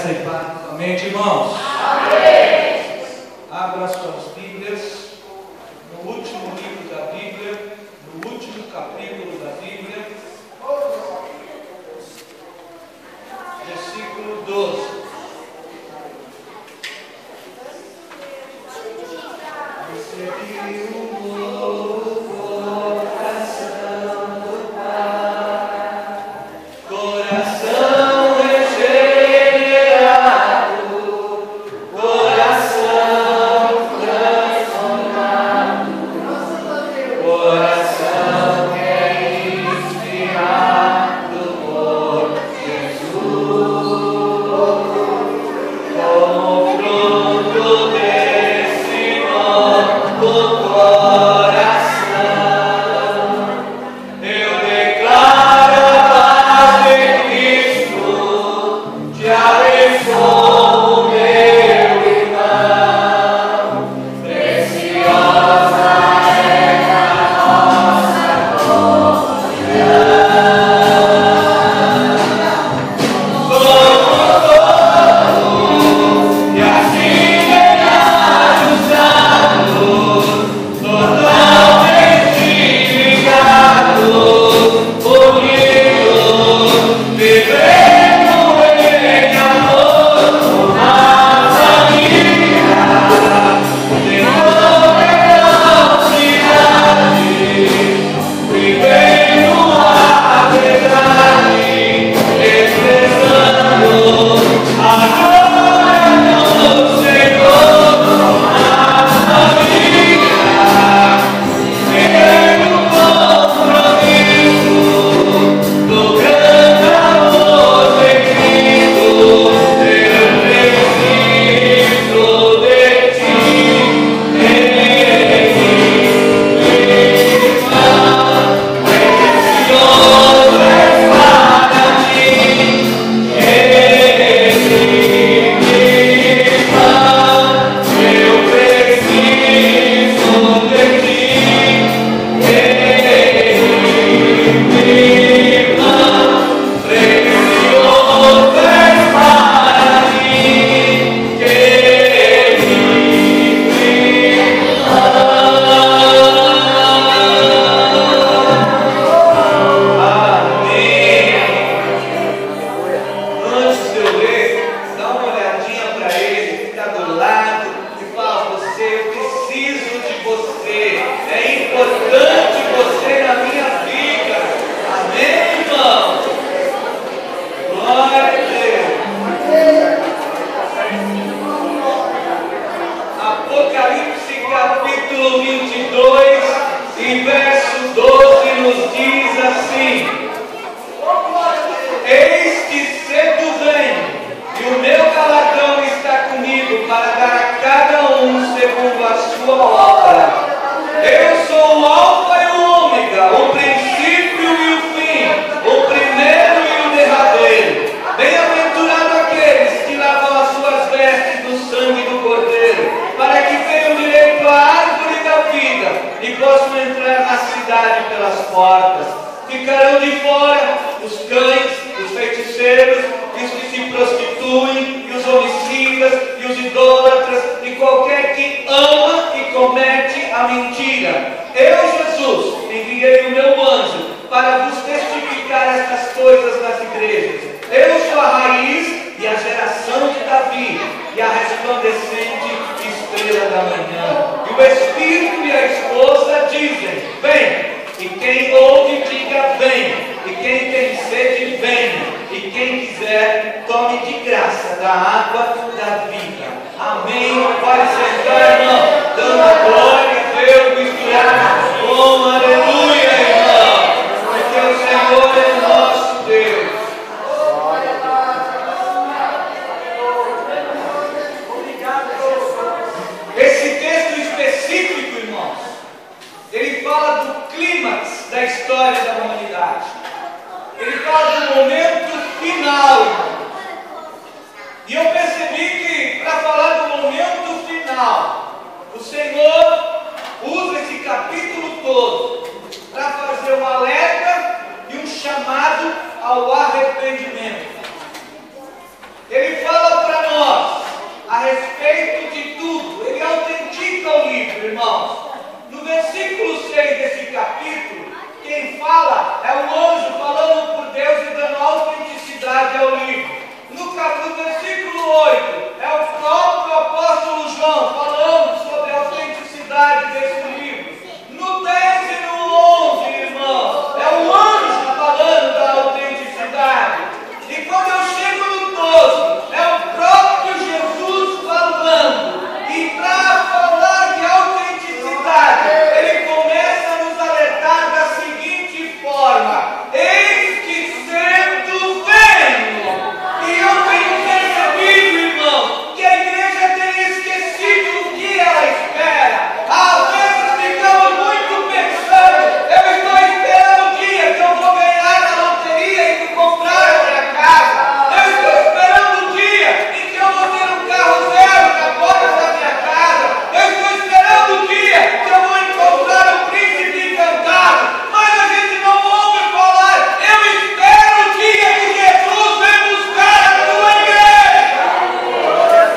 Graça e paz novamente, irmãos. Amém. Abra suas Bíblias no último livro da Bíblia, no último capítulo da Bíblia, versículo 12. Recebi um novo coração do Pai, coração regenerado, coração transformado, coração que é inspirado por Jesus, como fruto desse novo coração. Eu declaro a paz de Cristo, te abençoo, meu irmão. Preciosa é a nossa comunhão. Somos todos e assim ganhamos santos, totalmente ligados, unidos, vivendo em amor, uma família, de toda cidade, vivendo a verdade, expressando a glória do Senhor, uma família, vivendo o compromisso do grande amor de Cristo. Eu preciso de ti, precioso és para mim, eu preciso de ti, precioso és para mim, Amém. Antes de eu ler, dá uma olhadinha para ele, fica do lado e fala: você, eu preciso de você, é importante você na minha vida. Amém, irmão? Glória a Deus. Apocalipse capítulo 22 e verso 12 nos diz assim: eis que cedo venho, e o meu galardão está comigo para dar a cada um segundo a sua obra. Eu sou o Alfa e o Ômega, o princípio e o fim, o primeiro e o derradeiro. Bem-aventurado aqueles que lavam as suas vestes no sangue do Cordeiro, para que tenham direito à árvore da vida e possam entrar na cidade pelas portas. Ficarão de fora os cães, os feiticeiros, e os que se prostituem, e os homicidas, e os idólatras, e qualquer que ama e comete a mentira. Eu, Jesus, enviei o meu anjo para vos testificar estas coisas nas igrejas. Eu sou a raiz e a geração de Davi, e a resplandecente estrela da manhã. E o Espírito e a esposa dizem: vem. E quem ouve, diga: vem. E quem tem sede, venha. E quem quiser, tome de graça da água da vida. Amém. Pode sentar, irmão, dando a glória a Deus, misturado com aleluia, irmão. Porque o Senhor é o nosso Deus. Esse texto específico, irmãos, ele fala do clímax da história da humanidade. Ele fala do momento final, irmãos. E eu percebi que, para falar do momento final, o Senhor usa esse capítulo todo para fazer um alerta e um chamado ao arrependimento. Ele fala respeito de tudo. Ele autentica o livro, irmãos. No versículo 6 desse capítulo, quem fala é o anjo falando por Deus e dando autenticidade ao livro. No versículo 8, é o próprio apóstolo João falando sobre a autenticidade desse livro. No 10 e no 11, irmãos, é o anjo falando da autenticidade. E quando eu chego no 12, é o próprio Jesus falando. E para falar de autenticidade, ele começa a nos alertar da seguinte forma: eis que cedo venho. E eu tenho percebido, irmão, que a igreja tem esquecido o que ela espera. Às vezes ficamos muito pensando: eu estou esperando o dia que eu vou ganhar na loteria e comprar a minha casa. Eu estou esperando o dia em que eu vou ter um carro zero na porta da minha casa. Eu estou esperando o dia que eu vou encontrar o príncipe encantado. Mas a gente não ouve falar: eu espero o dia que Jesus vem buscar a tua igreja.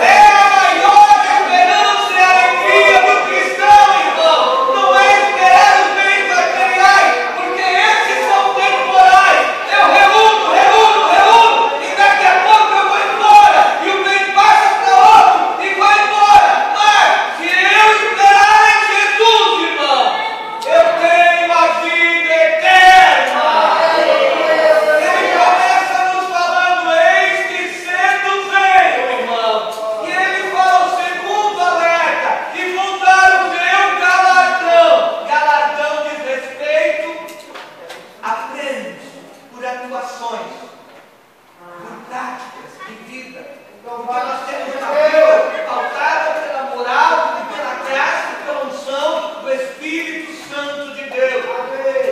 É a maior esperança e alegria do cristão, irmão. Não é esperar os bens materiais, porque esses são temporais. Eu reúno, e daqui a pouco eu vou embora. E o bem passa para outro e vai embora. Mas se eu esperar em Jesus, irmão, eu tenho a vida eterna. Ele começa nos falando: eis que cedo venho, irmão. E ele fala o segundo alerta: e vou dar o meu galardão. Galardão diz respeito a prêmios por atuações, por práticas de vida. Porque nós temos uma vida pautada pela moral e pela graça e pela unção do Espírito Santo de Deus.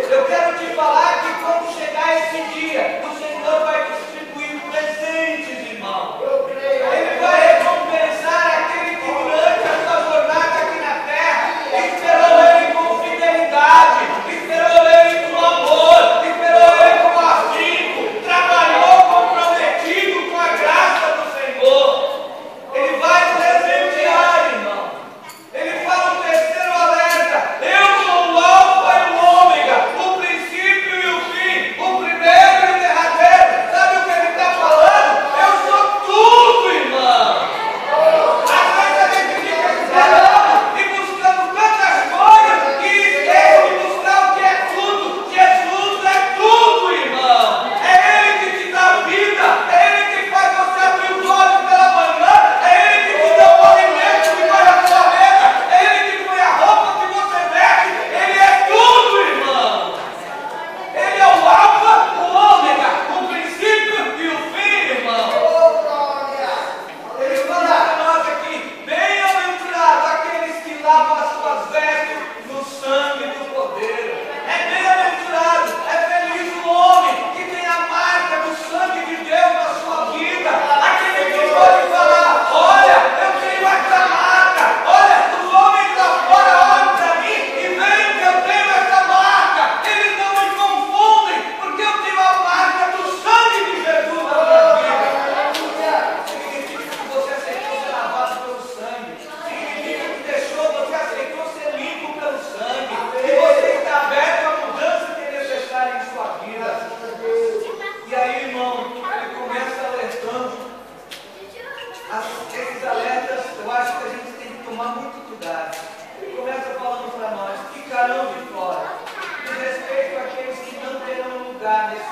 Eu quero te falar que quando chegar esse dia, o Senhor vai distribuir presentes, irmão. Ele vai recompensar aquele que durante a sua jornada aqui na terra esperou ele com fidelidade, esperou ele com amor, esperou ele com afinco, trabalhou comprometido com a graça do Senhor. Ele vai presentear, irmão. Ele fala o terceiro alerta: eu sou o alfa e o ômega, o princípio e o fim, o primeiro e o derradeiro. Sabe o que ele está falando? Eu sou tudo, irmão. Às vezes a gente fica esperando e buscando tantas coisas que esquece de buscar o que é tudo. Jesus é tudo, irmão. É Ele que te dá vida, é Ele que faz você abrir os olhos pela manhã, é Ele que te dá o alimento que vai na sua mesa, é Ele que põe a roupa que você veste. Ele é tudo, irmão. Ele é o alfa, o ômega, o princípio e o fim, irmão. Ele fala para nós aqui: bem-aventurados aqueles que lavam as suas vestes no sangue do Cordeiro. É bem-aventurado, é feliz o homem que tem a marca do sangue de Deus na sua vida. Aquele que pode falar: olha, eu tenho essa marca. Olha, os homens lá fora olham para mim e veem que eu tenho essa marca. Eles não me confundem, porque eu tenho a marca do sangue de Jesus na minha vida. Significa que você aceitou ser lavado pelo sangue. Significa que você aceitou ser limpo pelo sangue. E você está aberto à mudança que é necessária em sua vida. E aí, irmão, ele começa alertando. Esses alertas, eu acho que a gente tem que tomar muito cuidado. Ele começa falando para nós: ficarão de fora, de respeito àqueles que não terão lugar nesse